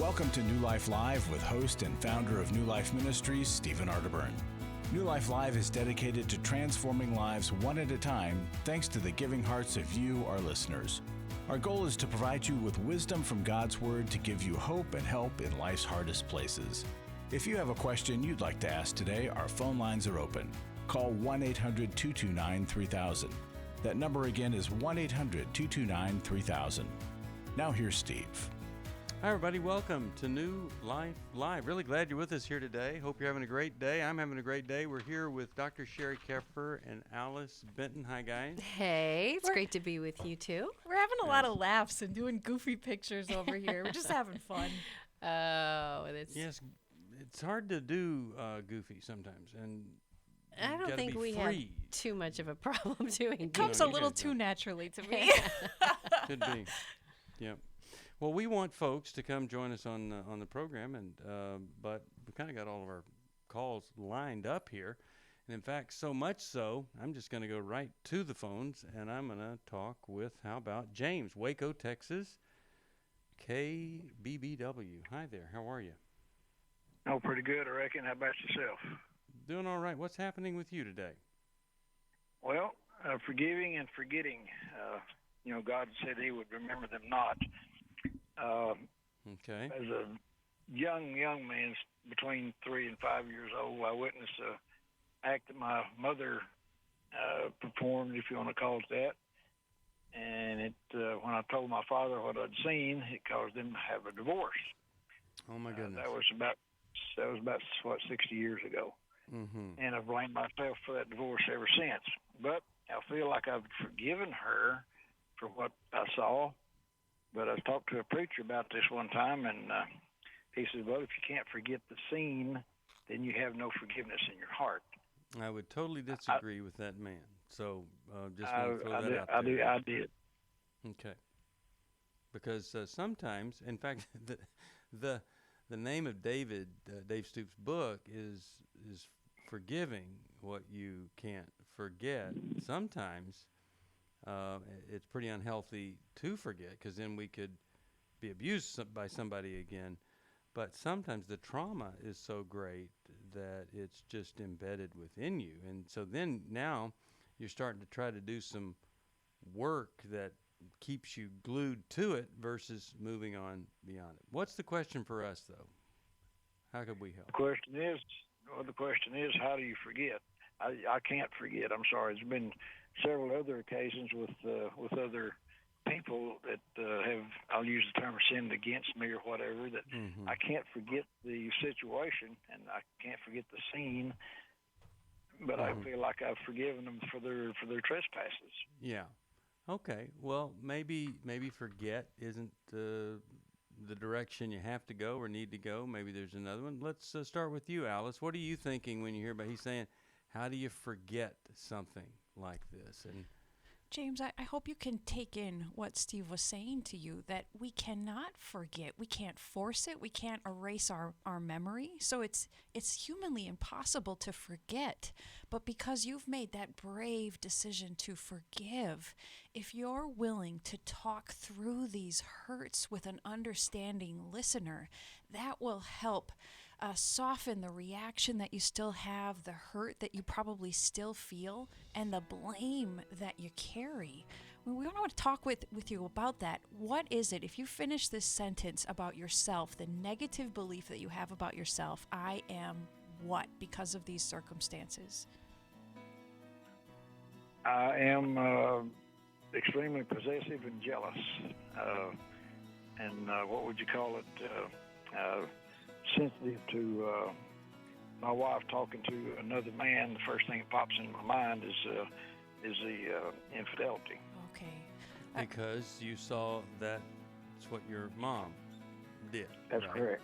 Welcome to New Life Live with host and founder of New Life Ministries, Stephen Arterburn. New Life Live is dedicated to transforming lives one at a time, thanks to the giving hearts of you, our listeners. Our goal is to provide you with wisdom from God's Word to give you hope and help in life's hardest places. If you have a question you'd like to ask today, our phone lines are open. Call 1-800-229-3000. That number again is 1-800-229-3000. Now here's Steve. Hi, everybody. Welcome to New Life Live. Really glad you're with us here today. Hope you're having a great day. I'm having a great day. We're here with Dr. Sherry Keffer and Alice Benton. Hi, guys. Hey, it's great to be with you, too. We're having a lot of laughs and doing goofy pictures over here. We're just having fun. Oh, that's... Yes, it's hard to do goofy sometimes, and I don't think we have too much of a problem doing it. Comes a little too naturally to me. Could be. Yep. Well, we want folks to come join us on the program, and but we kind of got all of our calls lined up here. And in fact, so much so, I'm just going to go right to the phones, and I'm going to talk with, how about James, Waco, Texas, KBBW. Hi there. How are you? Oh, pretty good, I reckon. How about yourself? Doing all right. What's happening with you today? Well, forgiving and forgetting. God said he would remember them not. Okay. As a young man, between 3 and 5 years old, I witnessed an act that my mother performed, if you want to call it that. And when I told my father what I'd seen, it caused them to have a divorce. Oh my goodness. That was about 60 years ago. Mm-hmm. And I've blamed myself for that divorce ever since. But I feel like I've forgiven her for what I saw. But I talked to a preacher about this one time, and he said, well, if you can't forget the scene, then you have no forgiveness in your heart. I would totally disagree with that man. So just want to throw that out there. I did. Okay. Because sometimes, in fact, the name of Dave Stoop's book is forgiving what you can't forget. Sometimes it's pretty unhealthy to forget, because then we could be abused by somebody again. But sometimes the trauma is so great that it's just embedded within you. And so then now you're starting to try to do some work that keeps you glued to it versus moving on beyond it. What's the question for us, though? How could we help? The question is, how do you forget? I can't forget. I'm sorry. There's been several other occasions with other people that have, I'll use the term, sinned against me or whatever, that I can't forget the situation and I can't forget the scene, but I feel like I've forgiven them for their trespasses. Yeah. Okay. Well, maybe forget isn't the direction you have to go or need to go. Maybe there's another one. Let's start with you, Alice. What are you thinking when you hear about, he's saying, how do you forget something like this? And James, I hope you can take in what Steve was saying to you, that we cannot forget. We can't force it. We can't erase our memory. So it's humanly impossible to forget. But because you've made that brave decision to forgive, if you're willing to talk through these hurts with an understanding listener, that will help soften the reaction that you still have, the hurt that you probably still feel, and the blame that you carry. We want to talk with you about that. What is it, if you finish this sentence about yourself, the negative belief that you have about yourself, I am what because of these circumstances? I am extremely possessive and jealous. And what would you call it? Sensitive to my wife talking to another man. The first thing that pops in my mind is the infidelity. Okay. Because you saw that's what your mom did. That's right? correct.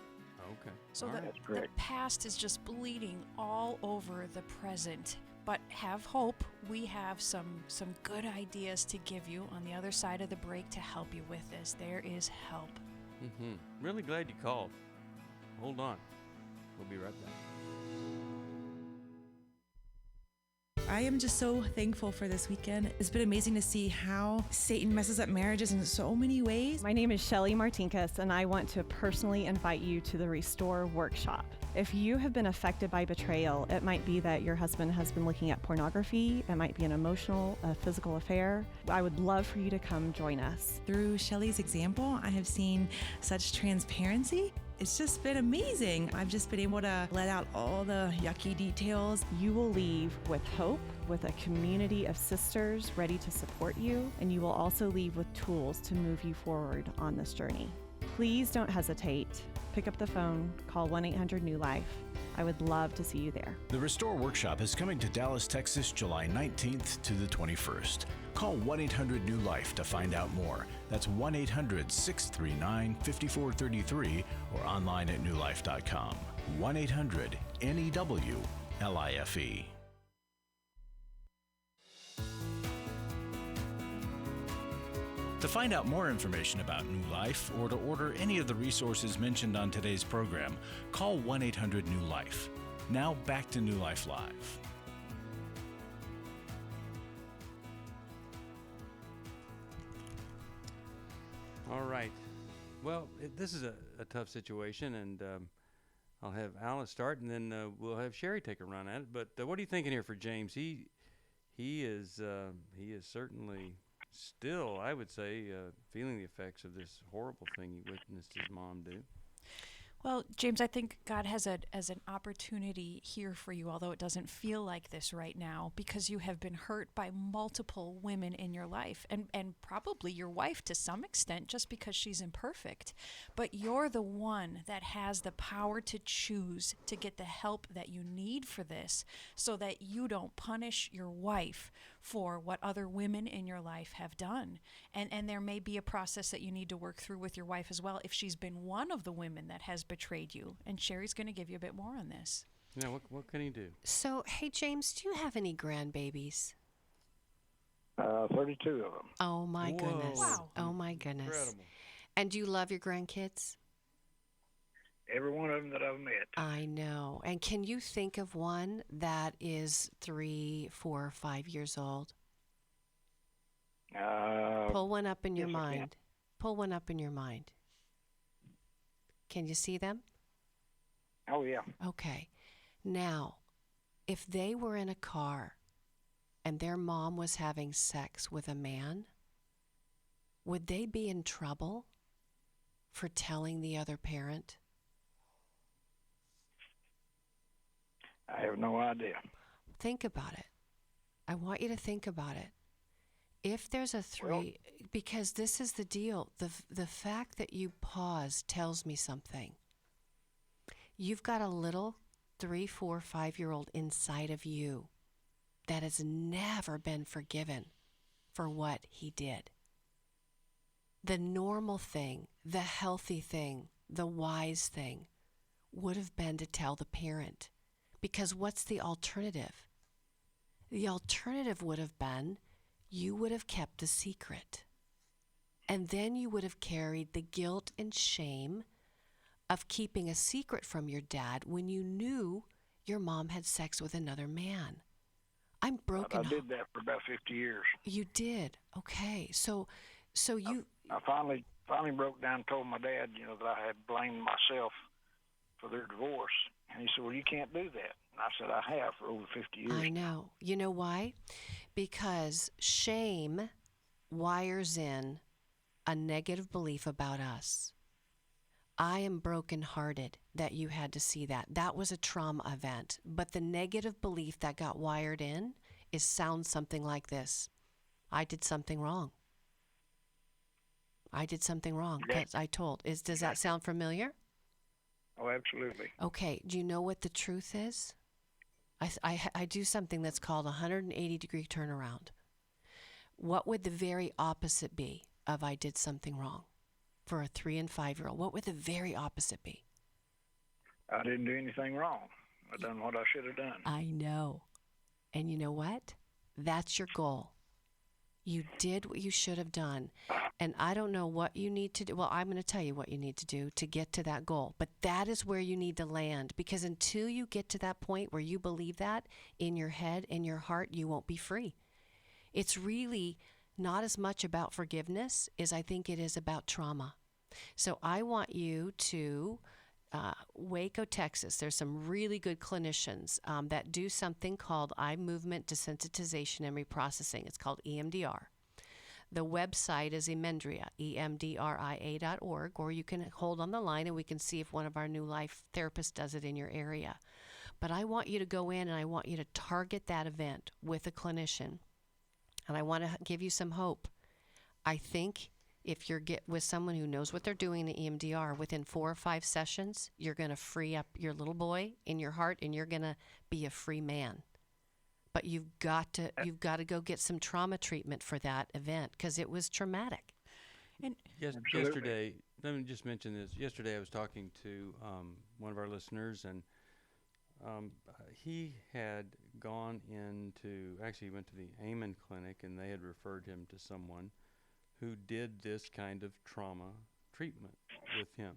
Okay. So That's the correct. past is just bleeding all over the present. But have hope. We have some good ideas to give you on the other side of the break to help you with this. There is help. Really glad you called. Hold on. We'll be right back. I am just so thankful for this weekend. It's been amazing to see how Satan messes up marriages in so many ways. My name is Shelly Martinkus, and I want to personally invite you to the Restore Workshop. If you have been affected by betrayal, it might be that your husband has been looking at pornography, it might be an emotional, physical affair. I would love for you to come join us. Through Shelly's example, I have seen such transparency. It's just been amazing. I've just been able to let out all the yucky details. You will leave with hope, with a community of sisters ready to support you, and you will also leave with tools to move you forward on this journey. Please don't hesitate. Pick up the phone, call 1-800-NEW-LIFE. I would love to see you there. The Restore Workshop is coming to Dallas, Texas, July 19th to the 21st. Call 1-800-NEW-LIFE to find out more. That's 1-800-639-5433 or online at newlife.com. 1-800-NEW-LIFE. To find out more information about New Life or to order any of the resources mentioned on today's program, call 1-800-NEW-LIFE. Now back to New Life Live. All right. Well, this is a tough situation, and I'll have Alice start, and then we'll have Sherry take a run at it. But what are you thinking here for James? He is certainly still, I would say, feeling the effects of this horrible thing he witnessed his mom do. Well, James, I think God has an opportunity here for you, although it doesn't feel like this right now, because you have been hurt by multiple women in your life, and probably your wife to some extent, just because she's imperfect. But you're the one that has the power to choose to get the help that you need for this, so that you don't punish your wife for what other women in your life have done. And there may be a process that you need to work through with your wife as well if she's been one of the women that has betrayed you. And Sherry's going to give you a bit more on this. Yeah, what can he do? So, hey, James, do you have any grandbabies? 32 of them. Oh, my Whoa. goodness. Wow. Oh, my goodness. Incredible. And do you love your grandkids? Every one of them that I've met. I know. And can you think of one that is 3, 4, 5 years old? Pull one up in your yes, I can. mind. Pull one up in your mind. Can you see them? Oh, yeah. Okay. Now, if they were in a car and their mom was having sex with a man, would they be in trouble for telling the other parent? I have no idea. Think about it. I want you to think about it. If there's a 3, because this is the deal, the fact that you pause tells me something. You've got a little 3, 4, 5-year-old inside of you that has never been forgiven for what he did. The normal thing, the healthy thing, the wise thing would have been to tell the parent. Because what's the alternative? The alternative would have been you would have kept the secret. And then you would have carried the guilt and shame of keeping a secret from your dad when you knew your mom had sex with another man. I'm broken. I did that for about 50 years. You did? Okay. So you... I finally broke down and told my dad, that I had blamed myself for their divorce. And he said, well, you can't do that. And I said, I have for over 50 years. I know. You know why? Because shame wires in a negative belief about us. I am brokenhearted that you had to see that. That was a trauma event. But the negative belief that got wired in sounds something like this. I did something wrong. I did something wrong because I told. Does that sound familiar? Oh, absolutely. Okay. Do you know what the truth is? I do something that's called a 180-degree turnaround. What would the very opposite be of I did something wrong for a 3 and 5-year-old? What would the very opposite be? I didn't do anything wrong. I done what I should have done. I know. And you know what? That's your goal. You did what you should have done. And I don't know what you need to do. Well, I'm going to tell you what you need to do to get to that goal. But that is where you need to land, because until you get to that point where you believe that in your head, in your heart, you won't be free. It's really not as much about forgiveness as I think it is about trauma. So I want you to Waco, Texas. There's some really good clinicians that do something called eye movement desensitization and reprocessing. It's called EMDR. The website is Emendria, emdria.org, or you can hold on the line and we can see if one of our New Life therapists does it in your area. But I want you to go in and I want you to target that event with a clinician. And I want to give you some hope. I think if you get with someone who knows what they're doing in EMDR, within 4 or 5 sessions, you're going to free up your little boy in your heart and you're going to be a free man. But you've got to go get some trauma treatment for that event because it was traumatic. And yesterday, let me just mention this. Yesterday I was talking to one of our listeners, and he had gone he went to the Amen Clinic, and they had referred him to someone who did this kind of trauma treatment with him.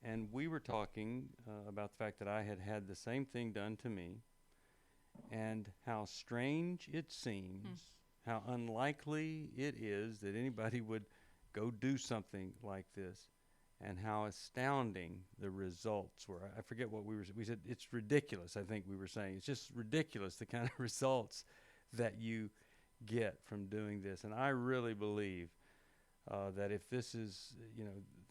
And we were talking about the fact that I had had the same thing done to me, and how strange it seems, how unlikely it is that anybody would go do something like this, and how astounding the results were. I forget what we said. It's ridiculous, I think we were saying. It's just ridiculous, the kind of results that you get from doing this. And I really believe that if this is,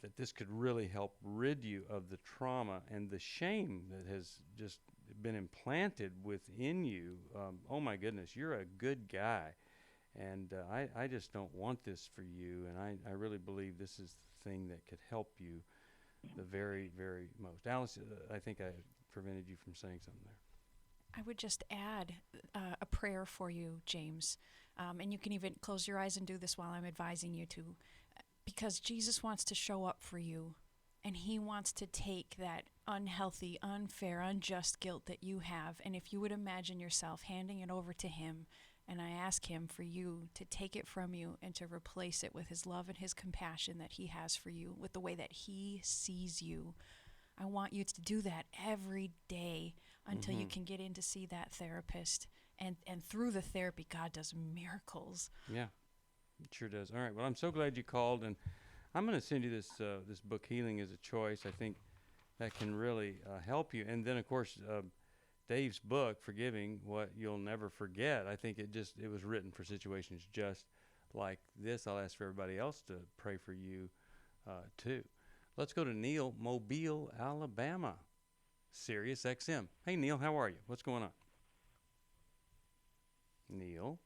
that this could really help rid you of the trauma and the shame that has just been implanted within you. Oh my goodness, you're a good guy. And I just don't want this for you. And I really believe this is the thing that could help you the very, very most. Alice, I think I prevented you from saying something there. I would just add a prayer for you, James. And you can even close your eyes and do this while I'm advising you to, because Jesus wants to show up for you, and he wants to take that unhealthy, unfair, unjust guilt that you have, and if you would imagine yourself handing it over to him, and I ask him for you to take it from you and to replace it with his love and his compassion that he has for you, with the way that he sees you. I want you to do that every day until you can get in to see that therapist. And through the therapy, God does miracles. Yeah, it sure does. All right, well, I'm so glad you called, and I'm going to send you this book, Healing is a Choice. I think that can really help you. And then, of course, Dave's book, Forgiving What You'll Never Forget, I think it was written for situations just like this. I'll ask for everybody else to pray for you, too. Let's go to Neil, Mobile, Alabama, Sirius XM. Hey, Neil, how are you? What's going on? Neil?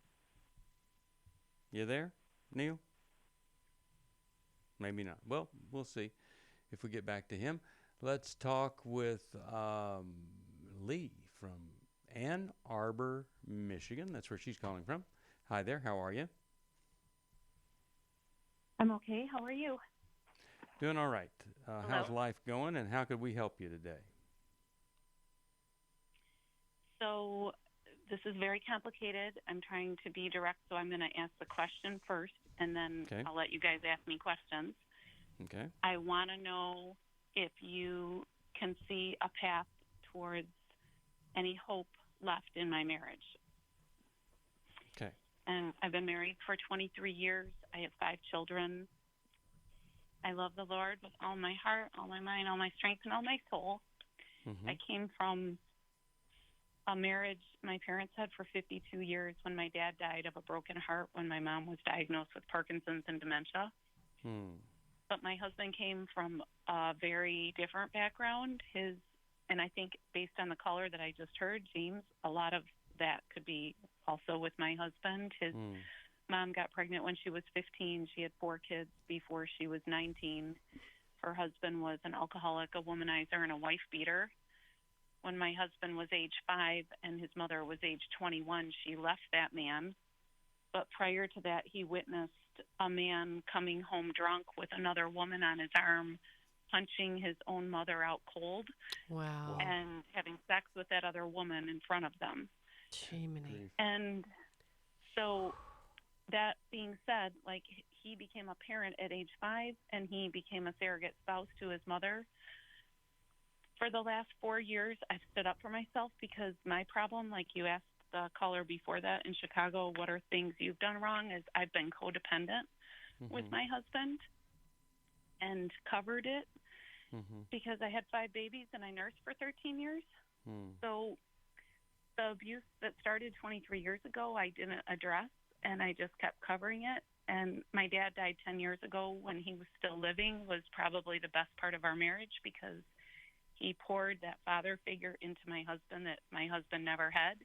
You there, Neil? Maybe not. Well, we'll see if we get back to him. Let's talk with Lee from Ann Arbor, Michigan. That's where she's calling from. Hi there. How are you? I'm okay. How are you? Doing all right. How's life going, and how could we help you today? So this is very complicated. I'm trying to be direct, so I'm going to ask the question first, and then I'll let you guys ask me questions. Okay. I want to know if you can see a path towards any hope left in my marriage. Okay. And I've been married for 23 years. I have 5 children. I love the Lord with all my heart, all my mind, all my strength, and all my soul. Mm-hmm. I came from a marriage my parents had for 52 years when my dad died of a broken heart when my mom was diagnosed with Parkinson's and dementia. But my husband came from a very different background. And I think based on the caller that I just heard, James, a lot of that could be also with my husband. His mom got pregnant when she was 15. She had 4 kids before she was 19. Her husband was an alcoholic, a womanizer, and a wife beater. When my husband was age 5 and his mother was age 21, she left that man. But prior to that, he witnessed a man coming home drunk with another woman on his arm, punching his own mother out cold. Wow. And having sex with that other woman in front of them. Jiminy. And so that being said, like, he became a parent at age 5, and he became a surrogate spouse to his mother. For the last 4 years, I've stood up for myself because my problem, like you asked the caller before that in Chicago, what are things you've done wrong, is I've been codependent with my husband and covered it because I had 5 babies and I nursed for 13 years. So the abuse that started 23 years ago, I didn't address, and I just kept covering it. And my dad died 10 years ago when he was still living, was probably the best part of our marriage because he poured that father figure into my husband that my husband never had.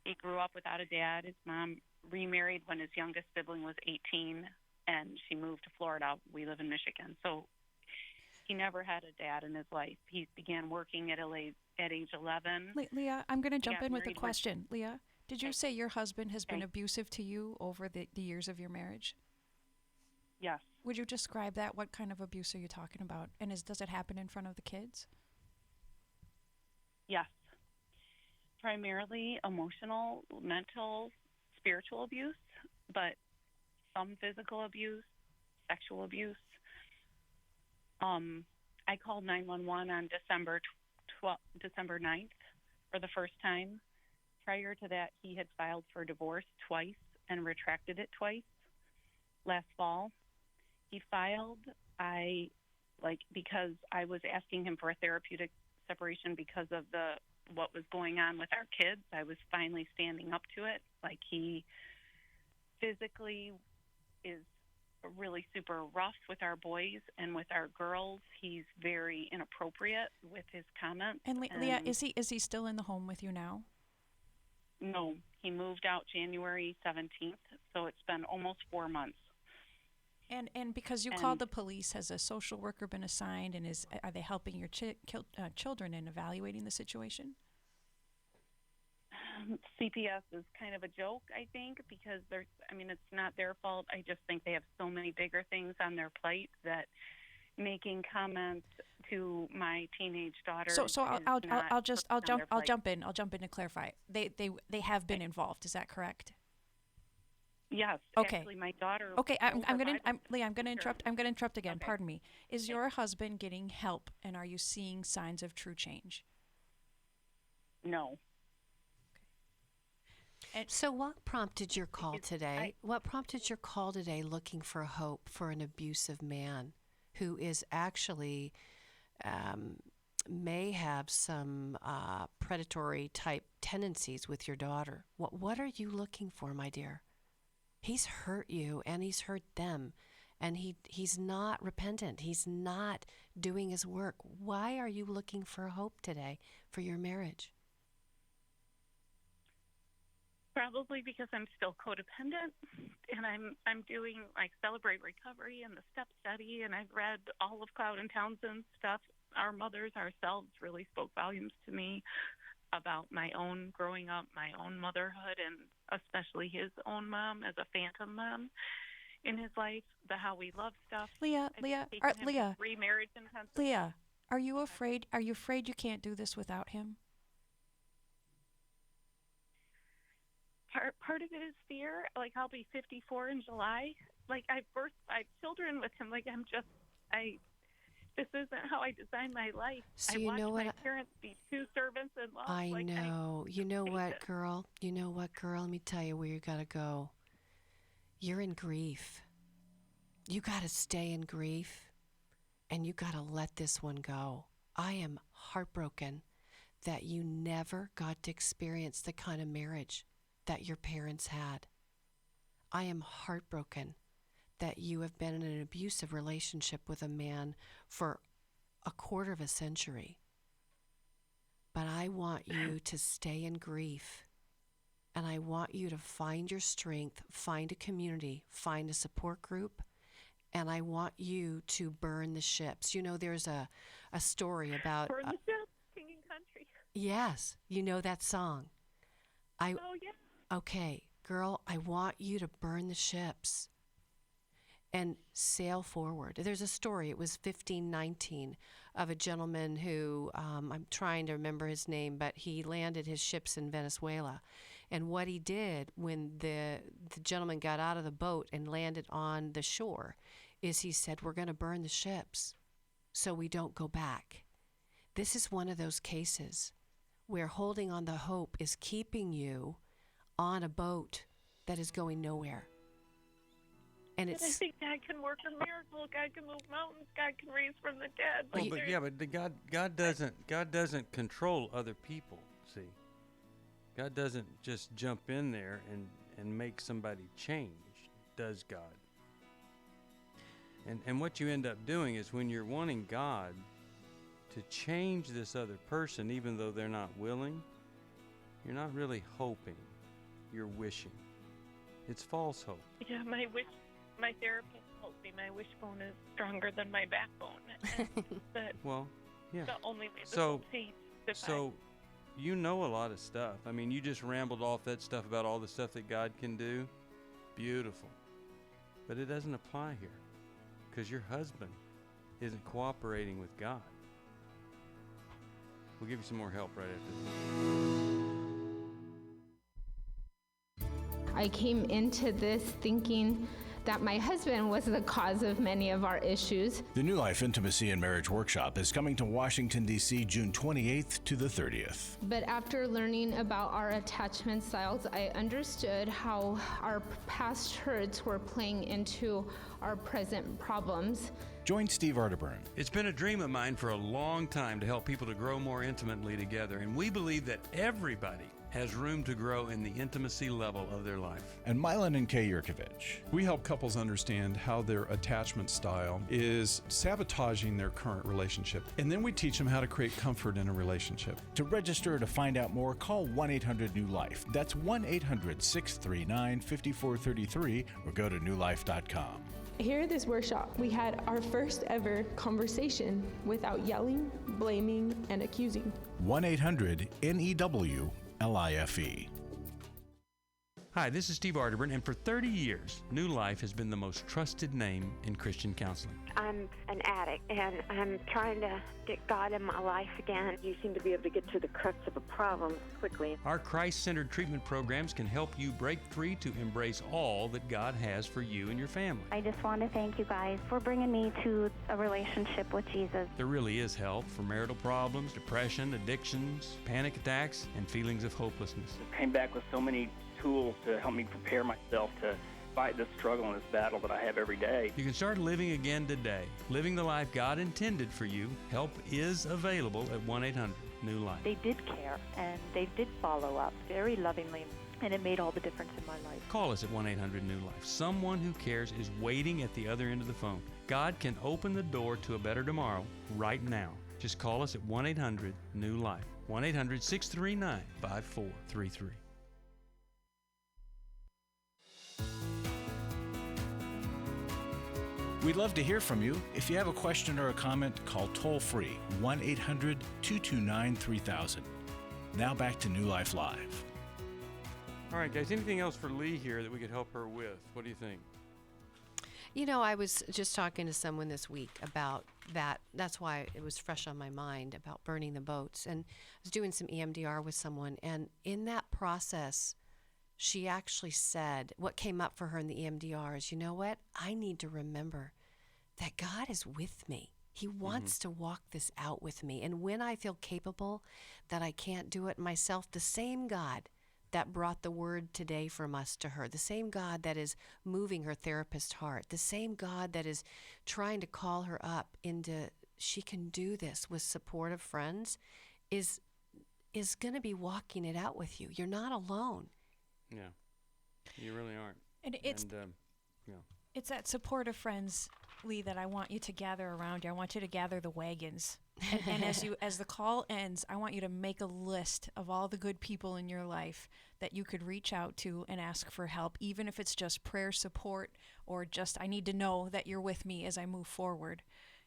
He grew up without a dad. His mom remarried when his youngest sibling was 18, and she moved to Florida. We live in Michigan. So he never had a dad in his life. He began working at age 11. Leah, I'm going to jump in with a married question. Leah, did you say your husband has been abusive to you over the years of your marriage? Yes. Would you describe that? What kind of abuse are you talking about? And does it happen in front of the kids? Yes. Primarily emotional, mental, spiritual abuse, but some physical abuse, sexual abuse. I called 911 on December 9th for the first time. Prior to that, he had filed for divorce twice and retracted it twice last fall. He filed, because I was asking him for a therapeutic separation because of what was going on with our kids. I was finally standing up to it. Like, he physically is really super rough with our boys, and with our girls, he's very inappropriate with his comments. And Leah, is he still in the home with you now? No, he moved out January 17th, so it's been almost 4 months. And because you called the police, has a social worker been assigned, and are they helping your children in evaluating the situation? CPS is kind of a joke, I think, because it's not their fault. I just think they have so many bigger things on their plate that making comments to my teenage daughter. So I'll jump in to clarify. They have been involved. Is that correct? Yes. Okay. Actually, my daughter. Okay. Leah, I'm gonna interrupt. I'm gonna interrupt again. Okay. Pardon me. Is your husband getting help, and are you seeing signs of true change? No. And so what prompted your call today? What prompted your call today looking for hope for an abusive man who is actually may have some predatory type tendencies with your daughter? What are you looking for, my dear? He's hurt you and he's hurt them, and he's not repentant. He's not doing his work. Why are you looking for hope today for your marriage? Probably because I'm still codependent, and I'm doing Celebrate Recovery and the Step Study, and I've read all of Cloud and Townsend's stuff. Our mothers ourselves really spoke volumes to me about my own growing up, my own motherhood, and especially his own mom as a phantom mom in his life, the how we love stuff. Leah, remarriage intensive. Leah, are you afraid? Are you afraid you can't do this without him? Part of it is fear. I'll be 54 in July. I've children with him. This isn't how I designed my life. So I watched my parents be two servants in law. I know. You know what, girl? Let me tell you where you got to go. You're in grief. You got to stay in grief, and you got to let this one go. I am heartbroken that you never got to experience the kind of marriage that your parents had. I am heartbroken that you have been in an abusive relationship with a man for a quarter of a century. But I want you to stay in grief, and I want you to find your strength, find a community, find a support group, and I want you to burn the ships. There's a story about... Burn the ships, King and Country. Yes, you know that song. Oh, yeah. Okay, girl, I want you to burn the ships and sail forward. There's a story, it was 1519, of a gentleman who, I'm trying to remember his name, but he landed his ships in Venezuela. And what he did when the gentleman got out of the boat and landed on the shore is he said, we're going to burn the ships so we don't go back. This is one of those cases where holding on the hope is keeping you on a boat that is going nowhere. And I think God can work a miracle. God can move mountains. God can raise from the dead. God doesn't control other people. See, God doesn't just jump in there and make somebody change. Does God? And what you end up doing is when you're wanting God to change this other person, even though they're not willing, you're not really hoping. You're wishing. It's false hope. Yeah, my therapist told me my wishbone is stronger than my backbone. But well, yeah. The only way the hope seems to So, you know a lot of stuff. I mean, you just rambled off that stuff about all the stuff that God can do. Beautiful. But it doesn't apply here because your husband isn't cooperating with God. We'll give you some more help right after this. I came into this thinking that my husband was the cause of many of our issues. The New Life Intimacy and Marriage Workshop is coming to Washington, D.C. June 28th to the 30th. But after learning about our attachment styles, I understood how our past hurts were playing into our present problems. Join Steve Arterburn. It's been a dream of mine for a long time to help people to grow more intimately together, and we believe that everybody has room to grow in the intimacy level of their life. And Milan and Kay Yurkovich. We help couples understand how their attachment style is sabotaging their current relationship. And then we teach them how to create comfort in a relationship. To register or to find out more, call 1-800-NEW-LIFE. That's 1-800-639-5433 or go to newlife.com. Here at this workshop, we had our first ever conversation without yelling, blaming, and accusing. 1-800-NEW-LIFE. Hi, this is Steve Arterburn, and for 30 years, New Life has been the most trusted name in Christian counseling. I'm an addict, and I'm trying to get God in my life again. You seem to be able to get to the crux of a problem quickly. Our Christ-centered treatment programs can help you break free to embrace all that God has for you and your family. I just want to thank you guys for bringing me to a relationship with Jesus. There really is help for marital problems, depression, addictions, panic attacks, and feelings of hopelessness. I came back with so many tools to help me prepare myself to fight this struggle and this battle that I have every day. You can start living again today, living the life God intended for you. Help is available at 1-800-NEW-LIFE. They did care, and they did follow up very lovingly, and it made all the difference in my life. Call us at 1-800-NEW-LIFE. Someone who cares is waiting at the other end of the phone. God can open the door to a better tomorrow right now. Just call us at 1-800-NEW-LIFE. 1-800-639-5433. We'd love to hear from you. If you have a question or a comment, call toll-free 1-800-229-3000. Now back to New Life Live. All right, guys, anything else for Lee here that we could help her with? What do you think? You know, I was just talking to someone this week about that. That's why it was fresh on my mind about burning the boats. And I was doing some EMDR with someone, and in that process, she actually said, what came up for her in the EMDR is, you know what? I need to remember that God is with me. He wants to walk this out with me. And when I feel capable that I can't do it myself, the same God that brought the word today from us to her, the same God that is moving her therapist's heart, the same God that is trying to call her up into, she can do this with supportive friends, is going to be walking it out with you. You're not alone. Yeah, you really aren't. And it's it's that supportive friends, Lee, that I want you to gather around you. I want you to gather the wagons, and as the call ends, I want you to make a list of all the good people in your life that you could reach out to and ask for help, even if it's just prayer support or just I need to know that you're with me as I move forward.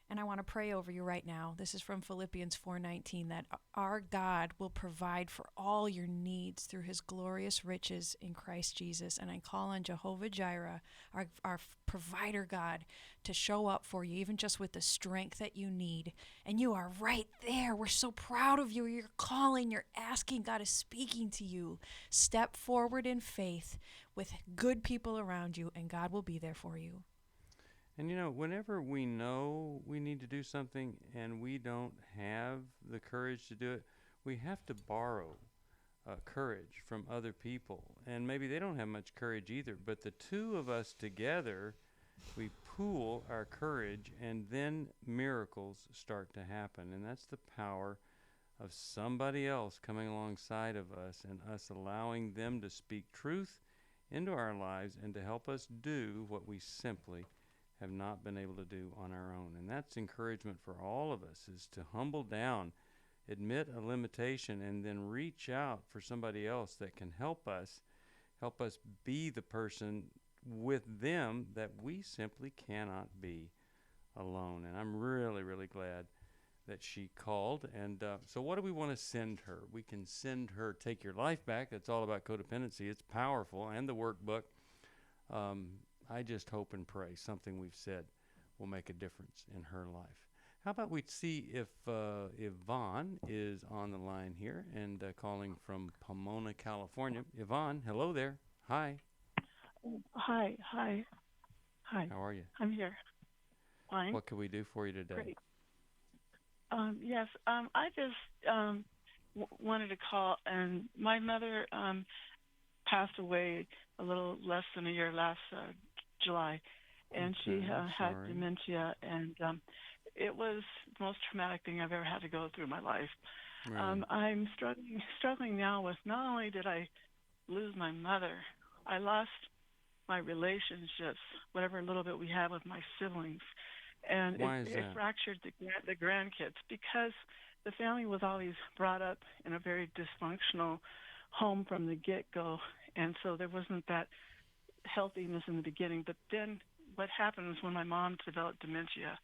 And I want to pray over you right now. This is from Philippians 4:19, that our God will provide for all your needs through his glorious riches in Christ Jesus. And I call on Jehovah Jireh, our provider God, to show up for you, even just with the strength that you need. And you are right there. We're so proud of you. You're calling, you're asking, God is speaking to you. Step forward in faith with good people around you, and God will be there for you. And whenever we know we need to do something and we don't have the courage to do it, we have to borrow courage from other people. And maybe they don't have much courage either, but the two of us together, we pool our courage, and then miracles start to happen. And that's the power of somebody else coming alongside of us and us allowing them to speak truth into our lives and to help us do what we simply have not been able to do on our own. And that's encouragement for all of us, is to humble down, admit a limitation, and then reach out for somebody else that can help us be the person with them that we simply cannot be alone. And I'm really, really glad that she called. And so what do we want to send her? We can send her Take Your Life Back. That's all about codependency. It's powerful. And the workbook. I just hope and pray something we've said will make a difference in her life. How about we see if Yvonne is on the line here and calling from Pomona, California. Yvonne, hello there. Hi. Hi. How are you? I'm here. Fine. What can we do for you today? Great. Yes, I just wanted to call, and my mother passed away a little less than a year last July, and she had dementia, and it was the most traumatic thing I've ever had to go through in my life. Right. I'm struggling now with, not only did I lose my mother, I lost my relationships, whatever little bit we had with my siblings. And it fractured the grandkids, because the family was always brought up in a very dysfunctional home from the get-go, and so there wasn't that healthiness in the beginning. But then what happened was, when my mom developed dementia,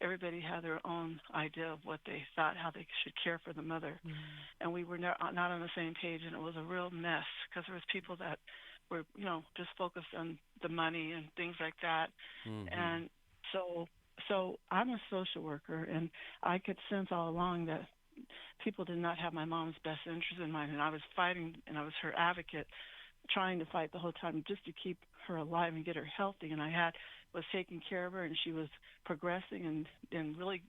everybody had their own idea of what they thought, how they should care for the mother. Mm-hmm. And we were not on the same page, and it was a real mess, because there was people that were, just focused on the money and things like that. Mm-hmm. And so I'm a social worker, and I could sense all along that people did not have my mom's best interest in mind, and I was fighting, and I was her advocate, trying to fight the whole time just to keep her alive and get her healthy. And I was taking care of her, and she was progressing and really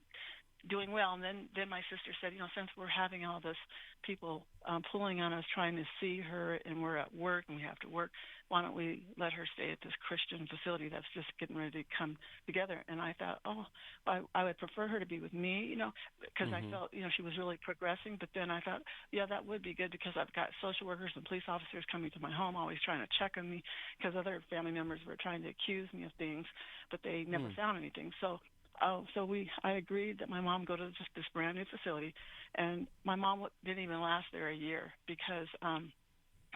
doing well. And then my sister said, since we're having all this people pulling on us, trying to see her, and we're at work and we have to work, why don't we let her stay at this Christian facility that's just getting ready to come together? And I thought, I would prefer her to be with me, because I felt, she was really progressing. But then I thought, that would be good, because I've got social workers and police officers coming to my home, always trying to check on me, because other family members were trying to accuse me of things, but they never found anything. So I agreed that my mom go to just this brand new facility, and my mom didn't even last there a year, because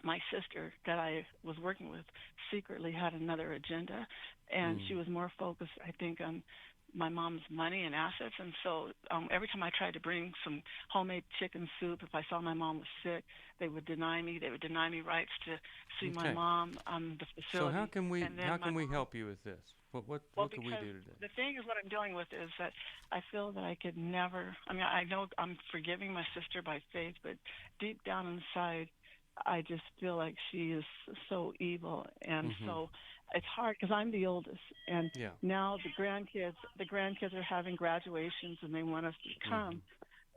my sister that I was working with secretly had another agenda, and she was more focused, I think, on my mom's money and assets. And so every time I tried to bring some homemade chicken soup, if I saw my mom was sick, they would deny me. They would deny me rights to see my mom the facility. So how can we help you with this? What can we do today? The thing is, what I'm dealing with is that I feel that I could never. I mean, I know I'm forgiving my sister by faith, but deep down inside, I just feel like she is so evil, and so it's hard, because I'm the oldest, and now the grandkids are having graduations, and they want us to come,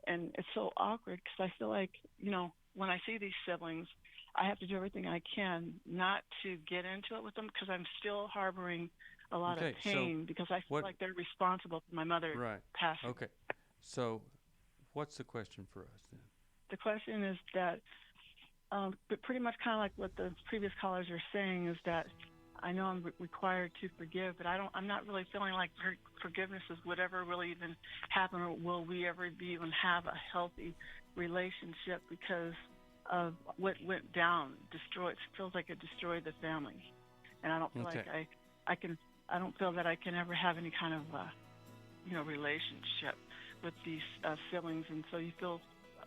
and it's so awkward, because I feel like, when I see these siblings, I have to do everything I can not to get into it with them, because I'm still harboring a lot of pain, because I feel like they're responsible for my mother passing. Okay. So what's the question for us then? The question is that, but pretty much kind of like what the previous callers are saying, is that I know I'm required to forgive, but I'm not really feeling like forgiveness would ever really even happen, or will we ever even have a healthy relationship, because of what went down. It feels like it destroyed the family, and I don't feel like I don't feel that I can ever have any kind of relationship with these siblings, and so you feel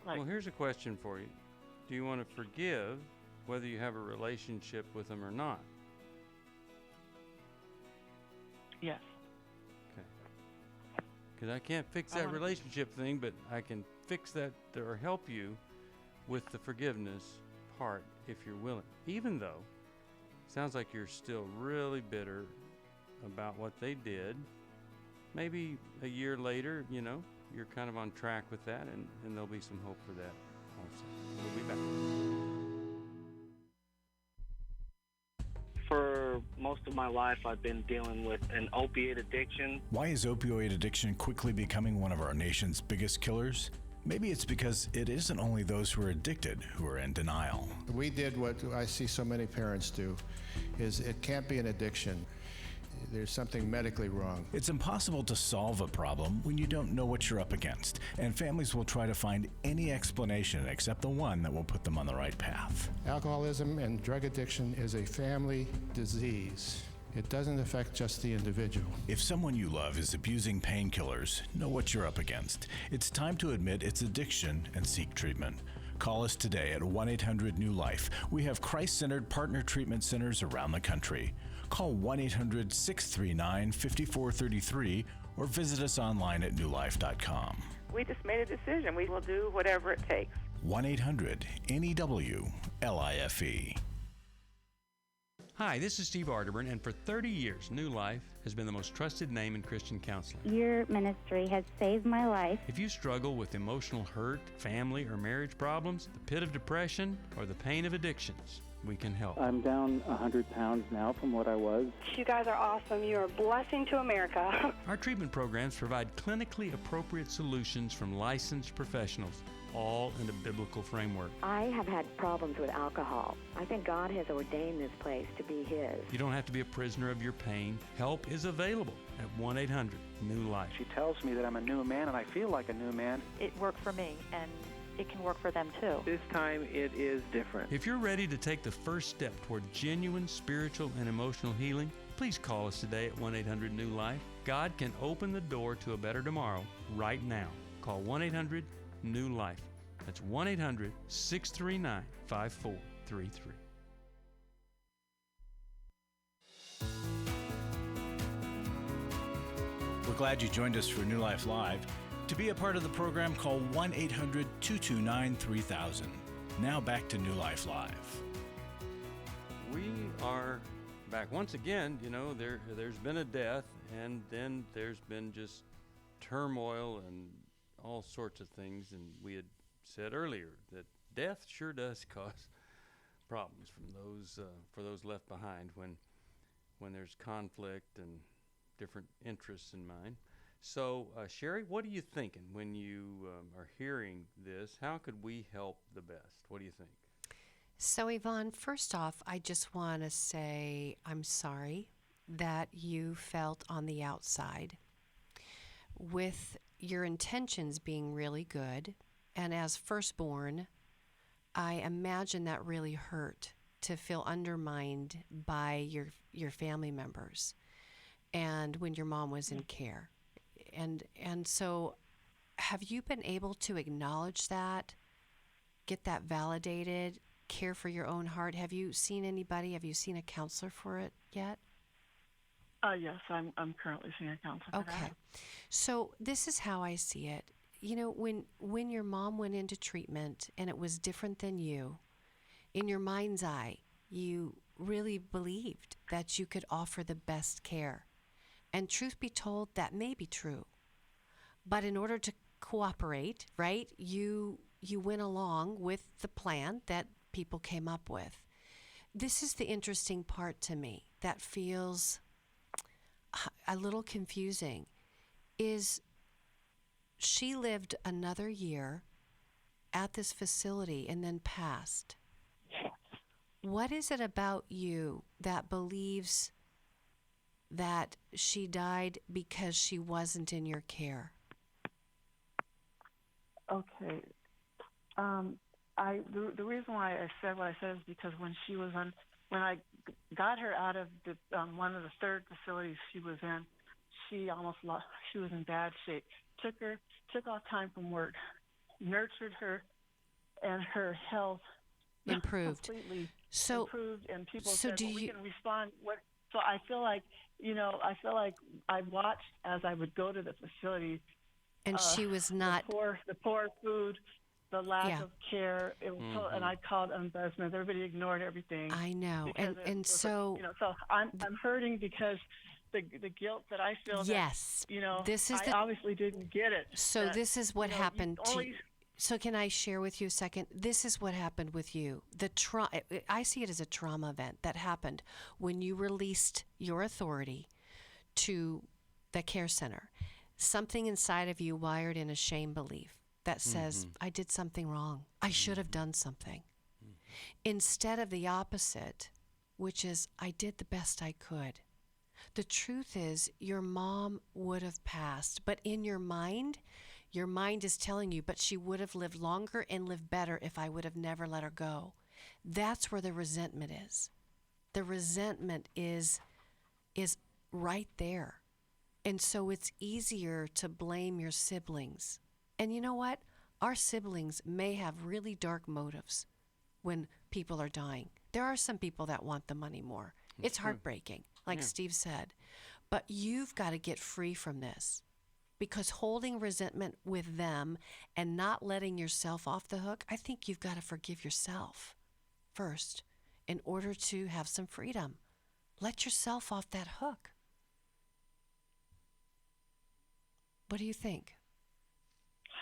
like. Well, here's a question for you. Do you want to forgive whether you have a relationship with them or not? Yes. Okay. Because I can't fix that relationship thing, but I can fix that or help you with the forgiveness part if you're willing. Even though it sounds like you're still really bitter about what they did. Maybe a year later, you're kind of on track with that, and there'll be some hope for that also. We'll be back. For most of my life, I've been dealing with an opiate addiction. Why is opioid addiction quickly becoming one of our nation's biggest killers? Maybe it's because it isn't only those who are addicted who are in denial. We did what I see so many parents do, is it can't be an addiction. There's something medically wrong. It's impossible to solve a problem when you don't know what you're up against, and families will try to find any explanation except the one that will put them on the right path. Alcoholism and drug addiction is a family disease. It doesn't affect just the individual. If someone you love is abusing painkillers, know what you're up against. It's time to admit it's addiction and seek treatment. Call us today at 1-800-NEW-LIFE. We have Christ-centered partner treatment centers around the country. Call 1-800-639-5433 or visit us online at newlife.com. We just made a decision. We will do whatever it takes. 1-800-NEW-LIFE. Hi, this is Steve Arterburn, and for 30 years, New Life has been the most trusted name in Christian counseling. Your ministry has saved my life. If you struggle with emotional hurt, family or marriage problems, the pit of depression, or the pain of addictions, we can help. I'm down 100 pounds now from what I was. You guys are awesome. You're a blessing to America. Our treatment programs provide clinically appropriate solutions from licensed professionals, all in a biblical framework. I have had problems with alcohol. I think God has ordained this place to be His. You don't have to be a prisoner of your pain. Help is available at 1-800-NEW-LIFE. She tells me that I'm a new man, and I feel like a new man. It worked for me, and it can work for them too. This time it is different. If you're ready to take the first step toward genuine spiritual and emotional healing, please call us today at 1-800-NEW-LIFE. God can open the door to a better tomorrow right now. Call 1-800-NEW-LIFE. That's 1-800-639-5433. We're glad you joined us for New Life Live. To be a part of the program, call 1-800-229-3000. Now back to New Life Live. We are back. Once again, there's been a death, and then there's been just turmoil and all sorts of things, and we had said earlier that death sure does cause problems for those left behind when there's conflict and different interests in mind. So, Sherry, what are you thinking when you are hearing this? How could we help the best? What do you think? So, Yvonne, first off, I just want to say I'm sorry that you felt on the outside. With your intentions being really good, and as firstborn, I imagine that really hurt to feel undermined by your family members and when your mom was in care. And so have you been able to acknowledge that, get that validated, care for your own heart? Have you seen anybody? Have you seen a counselor for it yet? Yes, I'm currently seeing a counselor for that. So this is how I see it. When your mom went into treatment and it was different than you, in your mind's eye, you really believed that you could offer the best care. And truth be told, that may be true. But in order to cooperate, right, you went along with the plan that people came up with. This is the interesting part to me that feels a little confusing, is she lived another year at this facility and then passed. What is it about you that believes that she died because she wasn't in your care? Okay. The reason why I said what I said is because when I got her out of the one of the third facilities she was in, she was in bad shape. Took off time from work, nurtured her, and her health improved. Completely so improved. And people so said, do well, we you, can respond. So I feel like, I watched as I would go to the facility. And she was not the poor food, the lack of care. It was and I called ombudsman. Everybody ignored everything. I know, so I'm hurting because the guilt that I feel. Yes, I obviously didn't get it. So this is what happened to you. So can I share with you a second? This is what happened with you. I see it as a trauma event that happened when you released your authority to the care center. Something inside of you wired in a shame belief that says, I did something wrong. I should have done something. Instead of the opposite, which is, I did the best I could. The truth is, your mom would have passed, but in your mind is telling you, but she would have lived longer and lived better if I would have never let her go. That's where the resentment is. The resentment is right there. And so it's easier to blame your siblings. And you know what? Our siblings may have really dark motives when people are dying. There are some people that want the money more. It's heartbreaking, like Steve said. But you've got to get free from this. Because holding resentment with them and not letting yourself off the hook, I think you've got to forgive yourself first in order to have some freedom. Let yourself off that hook. What do you think?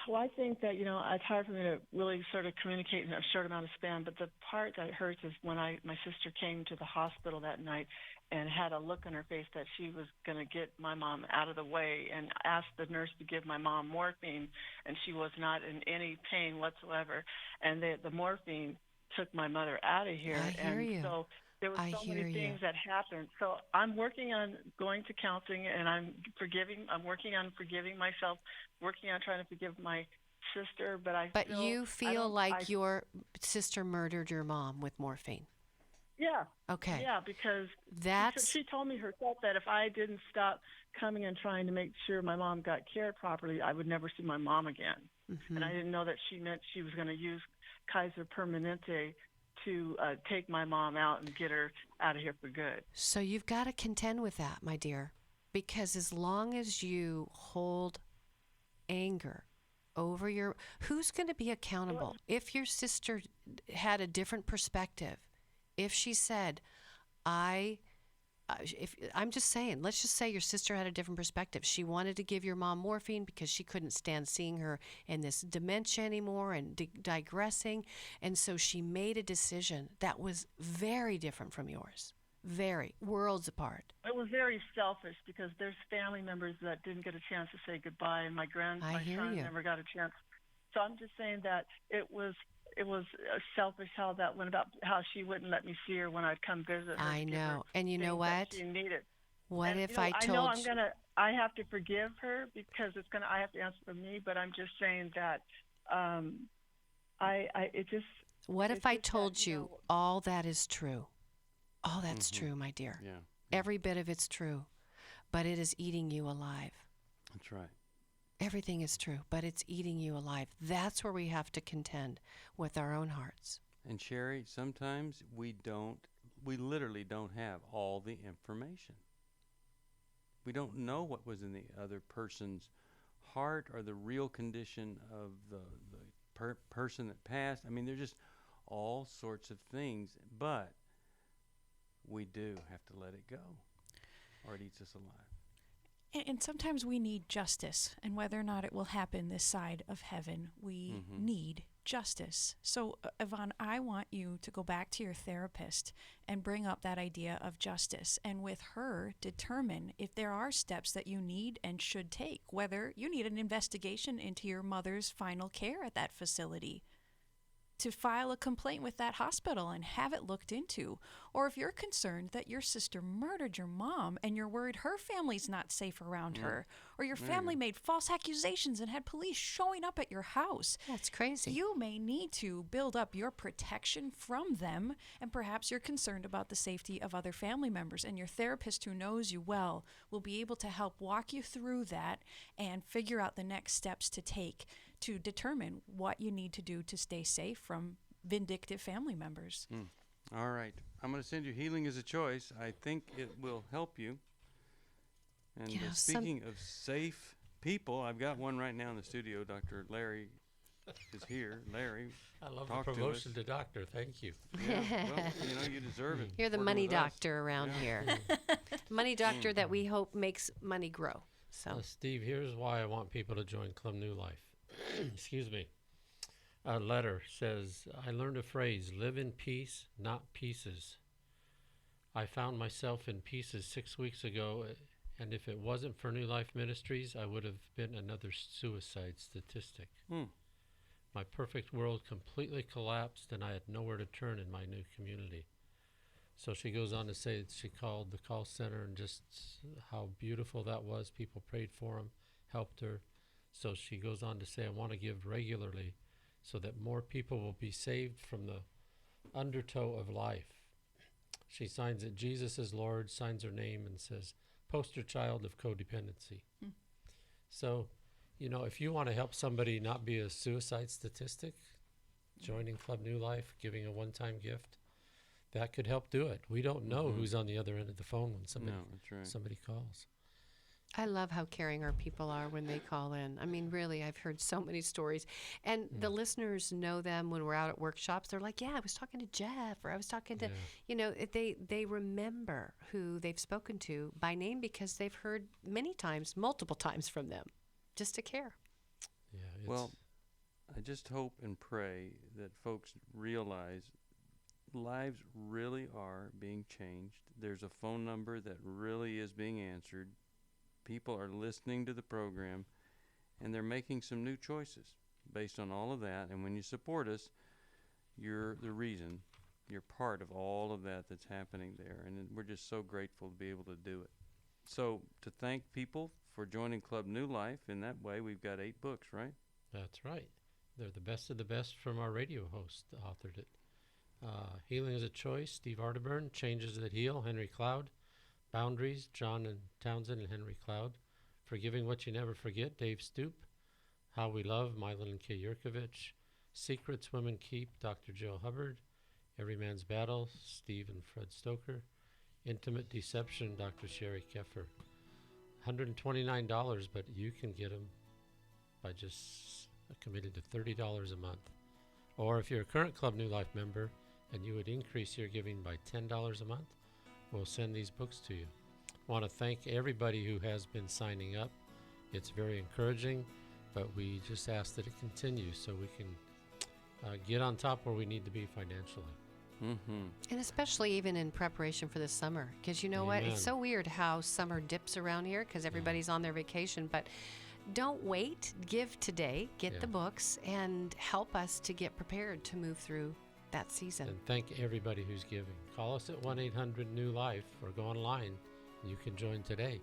Well, I think that, it's hard for me to really sort of communicate in a short amount of span, but the part that hurts is when my sister came to the hospital that night and had a look on her face that she was going to get my mom out of the way and asked the nurse to give my mom morphine, and she was not in any pain whatsoever. And the morphine took my mother out of here. I hear you. So there were so many things that happened. So I'm working on going to counseling, and I'm working on forgiving myself, working on trying to forgive my sister. But you feel like your sister murdered your mom with morphine? Yeah. Okay. Yeah, because she told me herself that if I didn't stop coming and trying to make sure my mom got cared properly, I would never see my mom again. And I didn't know that she meant she was going to use Kaiser Permanente to take my mom out and get her out of here for good. So you've got to contend with that, my dear, because as long as you hold anger over who's going to be accountable? If your sister had a different perspective, if she said, I'm just saying, let's just say your sister had a different perspective. She wanted to give your mom morphine because she couldn't stand seeing her in this dementia anymore and digressing. And so she made a decision that was very different from yours. Very. Worlds apart. It was very selfish because there's family members that didn't get a chance to say goodbye, and my son never got a chance. So I'm just saying that it was selfish how that went about, how she wouldn't let me see her when I'd come visit her. I know. And you know what? She needed. What and, if I told you? I have to forgive her because I have to answer for me, but I'm just saying that What if I told you all that is true? All that's true, my dear. Yeah. Every bit of it's true, but it is eating you alive. That's right. Everything is true, but it's eating you alive. That's where we have to contend with our own hearts. And Sherry, sometimes we literally don't have all the information. We don't know what was in the other person's heart or the real condition of the person that passed. I mean, there's just all sorts of things, but we do have to let it go, or it eats us alive. And sometimes we need justice, and whether or not it will happen this side of heaven, we need justice. So, Yvonne, I want you to go back to your therapist and bring up that idea of justice, and with her, determine if there are steps that you need and should take, whether you need an investigation into your mother's final care at that facility. to file a complaint with that hospital and have it looked into. Or if you're concerned that your sister murdered your mom and you're worried her family's not safe around her, or your family made false accusations and had police showing up at your house. That's crazy. You may need to build up your protection from them, and perhaps you're concerned about the safety of other family members, and your therapist who knows you well will be able to help walk you through that and figure out the next steps to take to determine what you need to do to stay safe from vindictive family members. All right. I'm going to send you Healing is a Choice. I think it will help you. And speaking of safe people, I've got one right now in the studio. Dr. Larry is here. Larry, I love the promotion to doctor. Thank you. Yeah, well, you deserve it. You're the money doctor around here. Money doctor that we hope makes money grow. So, Steve, here's why I want people to join Club New Life. Excuse me. A letter says, I learned a phrase, live in peace, not pieces. I found myself in pieces 6 weeks ago, and if it wasn't for New Life Ministries, I would have been another suicide statistic. My perfect world completely collapsed, and I had nowhere to turn in my new community. So she goes on to say that she called the call center and just how beautiful that was. People prayed for him, helped her. So she goes on to say, I want to give regularly so that more people will be saved from the undertow of life. She signs it, Jesus is Lord, signs her name and says, poster child of codependency. So, if you want to help somebody not be a suicide statistic, joining Club New Life, giving a one-time gift, that could help do it. We don't know who's on the other end of the phone when somebody calls. I love how caring our people are when they call in. I mean, really, I've heard so many stories. And the listeners know them when we're out at workshops. They're like, yeah, I was talking to Jeff, or I was talking to, they remember who they've spoken to by name because they've heard many times, multiple times from them, just to care. Yeah. Well, I just hope and pray that folks realize lives really are being changed. There's a phone number that really is being answered. People are listening to the program, and they're making some new choices based on all of that. And when you support us, you're the reason. You're part of all of that that's happening there. And we're just so grateful to be able to do it. So to thank people for joining Club New Life in that way, we've got 8 books, right? That's right. They're the best of the best from our radio host authored it. Healing is a Choice, Steve Arterburn. Changes That Heal, Henry Cloud. Boundaries, John and Townsend and Henry Cloud. Forgiving What You Never Forget, Dave Stoop. How We Love, Mylon and Kay Yurkovich. Secrets Women Keep, Dr. Joe Hubbard. Every Man's Battle, Steve and Fred Stoker. Intimate Deception, Dr. Sherry Keffer. $129, but you can get them by just committing to $30 a month. Or if you're a current Club New Life member and you would increase your giving by $10 a month, we'll send these books to you. I want to thank everybody who has been signing up. It's very encouraging, but we just ask that it continues so we can get on top where we need to be financially. And especially even in preparation for the summer, because you know what? It's so weird how summer dips around here because everybody's on their vacation, but don't wait. Give today, get the books, and help us to get prepared to move through that season. And thank everybody who's giving. Call us at 1-800-NEW-LIFE or go online. You can join today.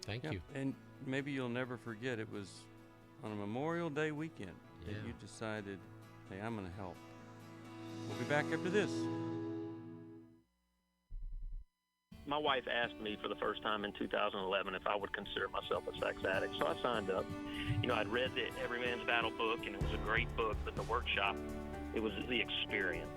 Thank you. And maybe you'll never forget it was on a Memorial Day weekend that you decided, hey, I'm going to help. We'll be back after this. My wife asked me for the first time in 2011 if I would consider myself a sex addict, so I signed up. I'd read the Every Man's Battle book, and it was a great book, but the workshop, it was the experience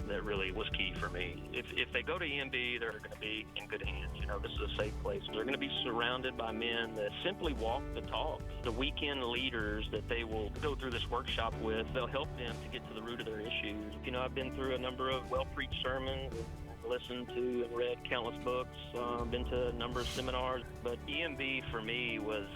that really was key for me. If they go to EMB, they're going to be in good hands. This is a safe place. They're going to be surrounded by men that simply walk the talk. The weekend leaders that they will go through this workshop with, they'll help them to get to the root of their issues. I've been through a number of well-preached sermons, listened to and read countless books, been to a number of seminars, but EMB for me was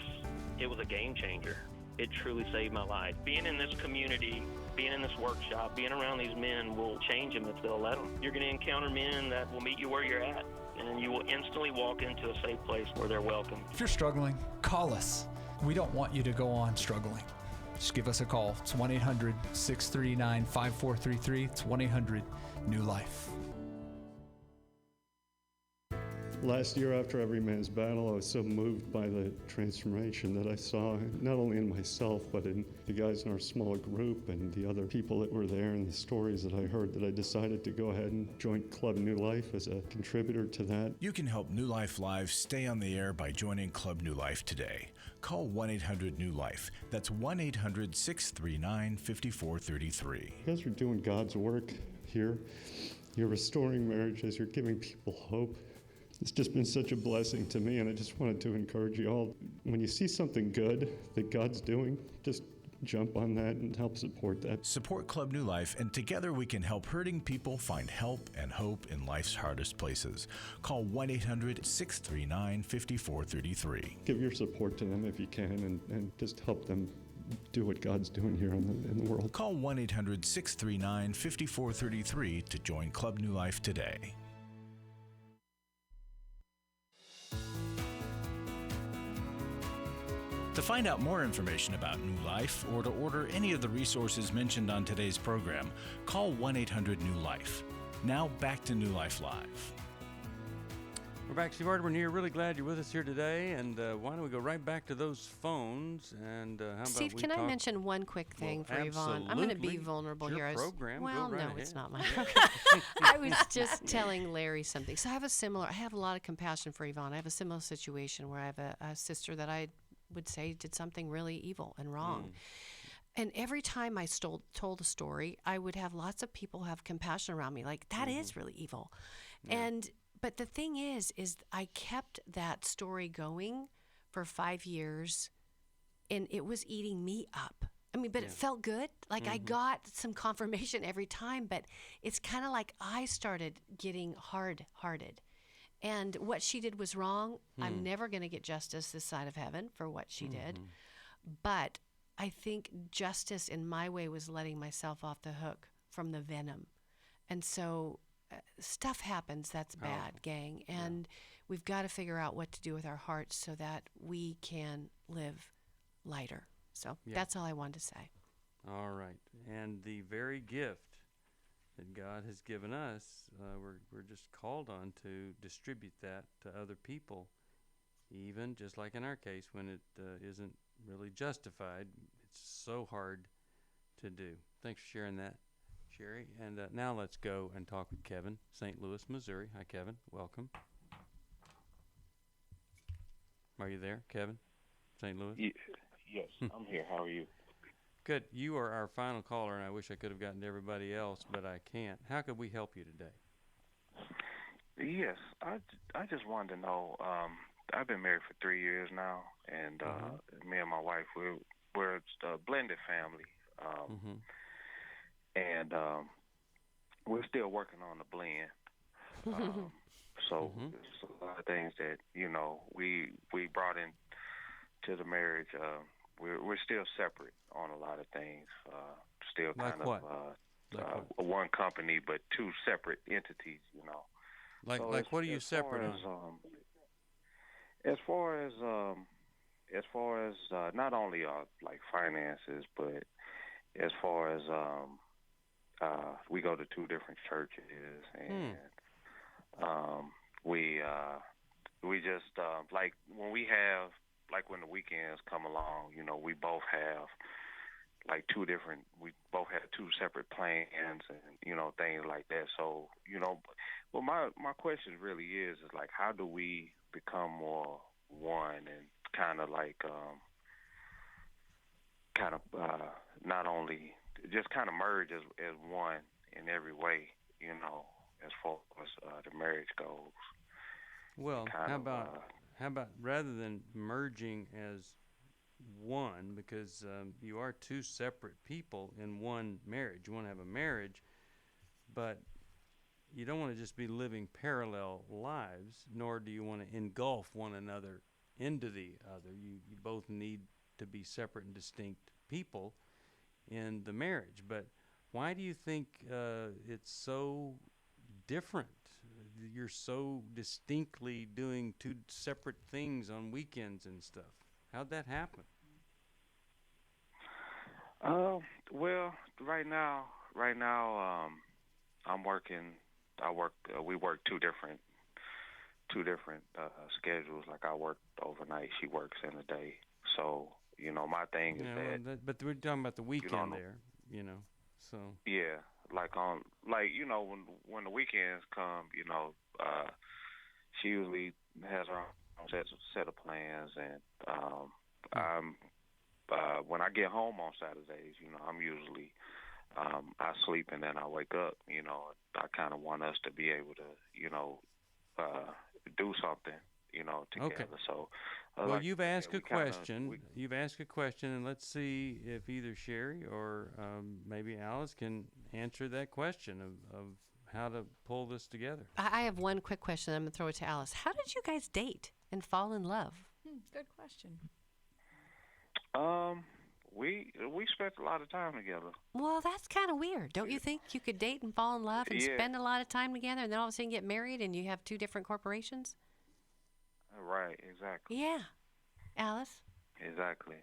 a game changer. It truly saved my life. Being in this community, being in this workshop, being around these men will change them if they'll let them. You're going to encounter men that will meet you where you're at, and you will instantly walk into a safe place where they're welcome. If you're struggling, call us. We don't want you to go on struggling. just give us a call. It's 1-800-639-5433. It's 1-800-NEW-LIFE. Last year, after Every Man's Battle, I was so moved by the transformation that I saw, not only in myself, but in the guys in our small group and the other people that were there and the stories that I heard, that I decided to go ahead and join Club New Life as a contributor to that. You can help New Life Live stay on the air by joining Club New Life today. Call 1-800-NEW-LIFE. That's 1-800-639-5433. You guys are doing God's work here. You're restoring marriages. You're giving people hope. It's just been such a blessing to me, and I just wanted to encourage you all. When you see something good that God's doing, just jump on that and help support that. Support Club New Life, and together we can help hurting people find help and hope in life's hardest places. Call 1-800-639-5433. Give your support to them if you can, and just help them do what God's doing here in the world. Call 1-800-639-5433 to join Club New Life today. To find out more information about New Life or to order any of the resources mentioned on today's program, call 1-800-NEW-LIFE. Now back to New Life Live. We're back. Steve Arterburn here. Really glad you're with us here today. And why don't we go right back to those phones? And how about Steve, can I mention one quick thing for Yvonne? I'm going to be vulnerable it's your here. Program. Well, go right no, ahead. it's not my program. I was just telling Larry something. So I have a lot of compassion for Yvonne. I have a similar situation where I have a sister that I would say did something really evil and wrong. And every time I told a story, I would have lots of people have compassion around me, like, that is really evil. But the thing is I kept that story going for 5 years, and it was eating me up. I mean, but it felt good. Like I got some confirmation every time, but it's kind of like I started getting hard-hearted. And what she did was wrong. I'm never going to get justice this side of heaven for what she did. But I think justice in my way was letting myself off the hook from the venom. And so stuff happens that's bad, gang. And we've got to figure out what to do with our hearts so that we can live lighter. So that's all I wanted to say. All right. And the very gift that God has given us, we're just called on to distribute that to other people, even just like in our case when it isn't really justified. It's so hard to do. Thanks for sharing that, Sherry. And now let's go and talk with Kevin, St. Louis, Missouri. Hi, Kevin. Welcome. Are you there, Kevin? St. Louis? Yes, I'm here. How are you? Good. You are our final caller, and I wish I could have gotten to everybody else, but I can't. How could we help you today? Yes, I just wanted to know, I've been married for 3 years now, and me and my wife, we're a blended family, and we're still working on the blend. So there's a lot of things that, we brought in to the marriage. We're still separate on a lot of things. Still like kind what? of one company, but two separate entities. Like what are you separate on? As far as not only like finances, but as far as we go to two different churches, and we just like when we have. Like when the weekends come along, we both have like we both have two separate plans and, things like that. So, well, my question really is like, how do we become more one and kind of like, not only just kind of merge as one in every way, as far as the marriage goes. Well, how about rather than merging as one, because you are two separate people in one marriage. You want to have a marriage, but you don't want to just be living parallel lives, nor do you want to engulf one another into the other. You both need to be separate and distinct people in the marriage. But why do you think it's so different? You're so distinctly doing two separate things on weekends and stuff. How'd that happen? Well, right now, I'm working. We work two different schedules. Like I work overnight, she works in the day. So my thing is but we're talking about the weekend there. So yeah, when the weekends come, she usually has her own set of plans, and when I get home on Saturdays, I'm usually I sleep and then I wake up. I kind of want us to be able to do something, together. Okay. So, you've asked a question. You've asked a question, and let's see if either Sherry or maybe Alice can answer that question of how to pull this together. I have one quick question. I'm going to throw it to Alice. How did you guys date and fall in love? Good question. We spent a lot of time together. Well, that's kind of weird. Don't you think you could date and fall in love and spend a lot of time together and then all of a sudden get married and you have two different corporations? Right, exactly. Yeah. Alice? Exactly.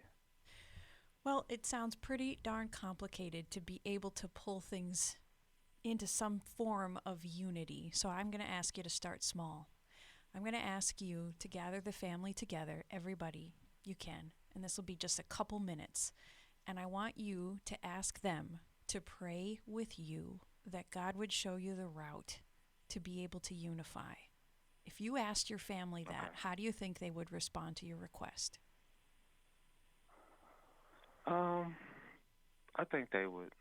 Well, it sounds pretty darn complicated to be able to pull things into some form of unity. So I'm going to ask you to start small. I'm going to ask you to gather the family together, everybody you can. And this will be just a couple minutes. And I want you to ask them to pray with you that God would show you the route to be able to unify. If you asked your family that, how do you think they would respond to your request? I think they would.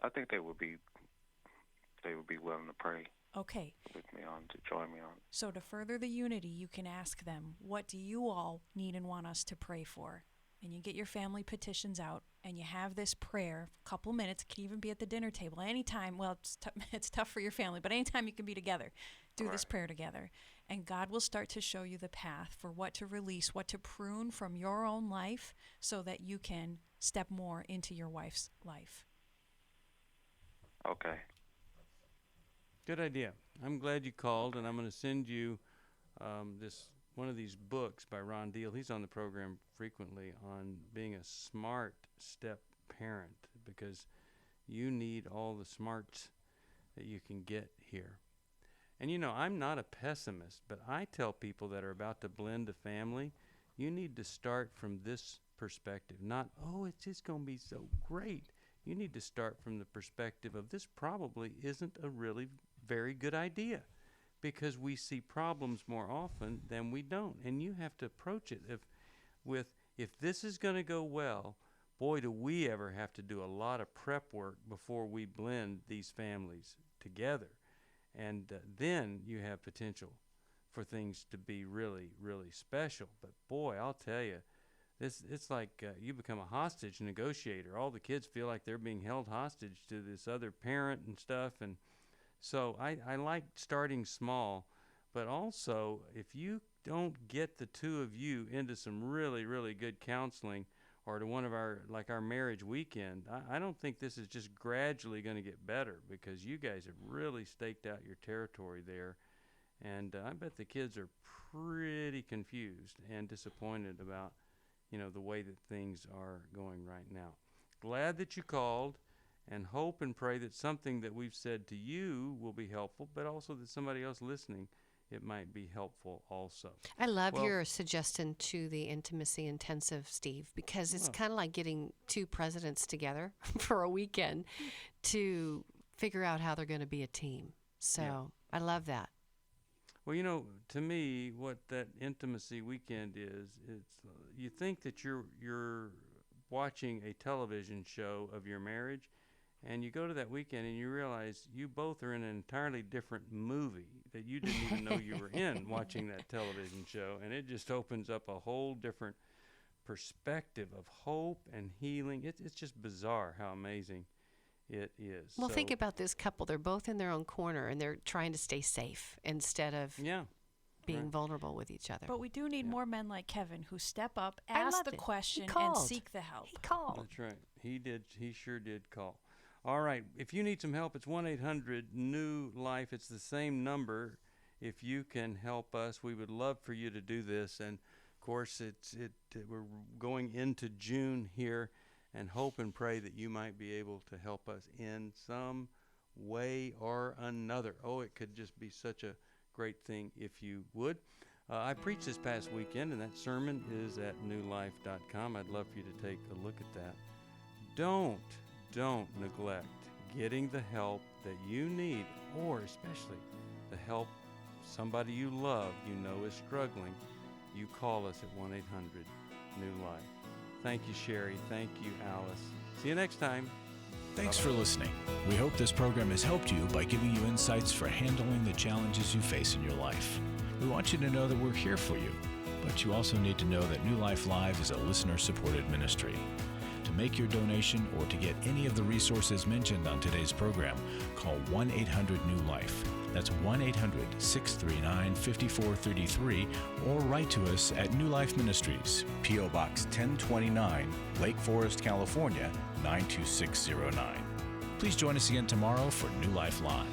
I think they would be willing to pray. Okay. With me on, to join me on. So to further the unity, you can ask them, what do you all need and want us to pray for? And you get your family petitions out, and you have this prayer, a couple minutes. It can even be at the dinner table. Anytime, well, it's tough for your family, but anytime you can be together, do this prayer together. And God will start to show you the path for what to release, what to prune from your own life so that you can step more into your wife's life. Okay. Good idea. I'm glad you called, and I'm going to send you one of these books by Ron Deal. He's on the program frequently on being a smart step parent, because you need all the smarts that you can get here. And I'm not a pessimist, but I tell people that are about to blend a family, you need to start from this perspective. Not, it's just going to be so great. You need to start from the perspective of this probably isn't a really very good idea, because we see problems more often than we don't. And you have to approach it if this is going to go well, boy, do we ever have to do a lot of prep work before we blend these families together. And then you have potential for things to be really, really special. But boy, I'll tell you, it's like you become a hostage negotiator. All the kids feel like they're being held hostage to this other parent and stuff. And so I like starting small, but also if you don't get the two of you into some really, really good counseling, or to one of our marriage weekend, I don't think this is just gradually going to get better, because you guys have really staked out your territory there. And I bet the kids are pretty confused and disappointed about, the way that things are going right now. Glad that you called, and hope and pray that something that we've said to you will be helpful, but also that somebody else listening, it might be helpful also. I love your suggestion to the intimacy intensive, Steve, because it's kind of like getting two presidents together for a weekend to figure out how they're going to be a team. So I love that. Well, to me, what that intimacy weekend is, it's you think that you're watching a television show of your marriage, and you go to that weekend and you realize you both are in an entirely different movie that you didn't even know you were in watching that television show. And it just opens up a whole different perspective of hope and healing. It's just bizarre how amazing it is. Well, think about this couple. They're both in their own corner, and they're trying to stay safe instead of being vulnerable with each other. But we do need more men like Kevin who step up, ask the question, and seek the help. He called. That's right. He did. He sure did call. All right. If you need some help, it's 1-800-NEW-LIFE. It's the same number. If you can help us, we would love for you to do this. And of course, we're going into June here, and hope and pray that you might be able to help us in some way or another. Oh, it could just be such a great thing if you would. I preached this past weekend, and that sermon is at newlife.com. I'd love for you to take a look at that. Don't neglect getting the help that you need, or especially the help somebody you love is struggling. You call us at 1-800-NEW-LIFE. Thank you, Sherry. Thank you, Alice. See you next time. Thanks for listening. We hope this program has helped you by giving you insights for handling the challenges you face in your life. We want you to know that we're here for you, but you also need to know that New Life Live is a listener-supported ministry. To make your donation or to get any of the resources mentioned on today's program, call 1-800-NEW-LIFE. That's 1-800-639-5433, or write to us at New Life Ministries, P.O. Box 1029, Lake Forest, California, 92609. Please join us again tomorrow for New Life Live.